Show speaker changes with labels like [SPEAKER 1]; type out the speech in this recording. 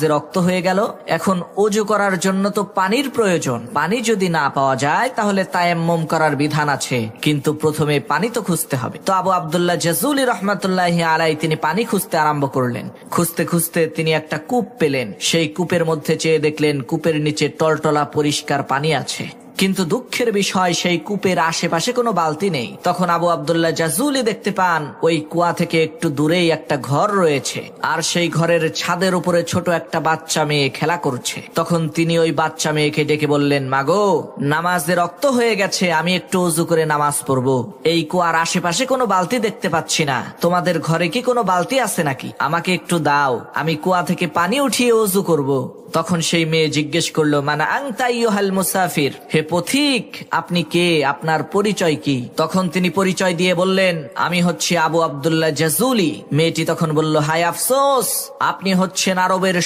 [SPEAKER 1] যে রক্ত হয়ে গেল, এখন ওযু করার জন্য তো পানির প্রয়োজন। পানি যদি না পাওয়া যায় তাহলে তায়াম্মুম করার বিধান আছে, কিন্তু প্রথমে পানি তো খুঁজতে হবে। তো আবু আব্দুল্লাহ জাযুলি রাহমাতুল্লাহি আলাইহি তিনি পানি খুঁজতে আরম্ভ করলেন। খুঁজতে খুঁজতে তিনি একটা কূপ পেলেন। সেই কূপের মধ্যে চেয়ে দেখলেন কূপের নিচে টলটলা পরিষ্কার পানি আছে, কিন্তু দুঃখের বিষয় সেই কূপের আশেপাশে কোনো বালতি নেই। তখন আবু আব্দুল্লাহ জাযুলি দেখতে পান ওই কুয়া থেকে একটু দূরেই একটা ঘর রয়েছে, আর সেই ঘরের ছাদের উপরে ছোট একটা বাচ্চা মেয়ে খেলা করছে। তখন তিনি ওই বাচ্চা মেয়েকে ডেকে বললেন, মাগো, নামাজে রক্ত হয়ে গেছে, আমি একটু ওযু করে নামাজ পড়বো। এই কুয়ার আশেপাশে কোনো বালতি দেখতে পাচ্ছি না, তোমাদের ঘরে কি কোনো বালতি আছে নাকি? আমাকে একটু দাও, আমি কুয়া থেকে পানি উঠিয়ে ওযু করব। তখন সেই মেয়ে জিজ্ঞেস করলো, মানা আনতা আইয়ুহাল মুসাফির, হে পথিক, আপনি কে, আপনার পরিচয় কি? তখন তিনি পরিচয় দিয়ে বললেন, আমি হচ্ছি আবু আব্দুল্লাহ জাযুলি। মেয়েটি তখন বলল, হায় আফসোস, আপনি হচ্ছেন আরবের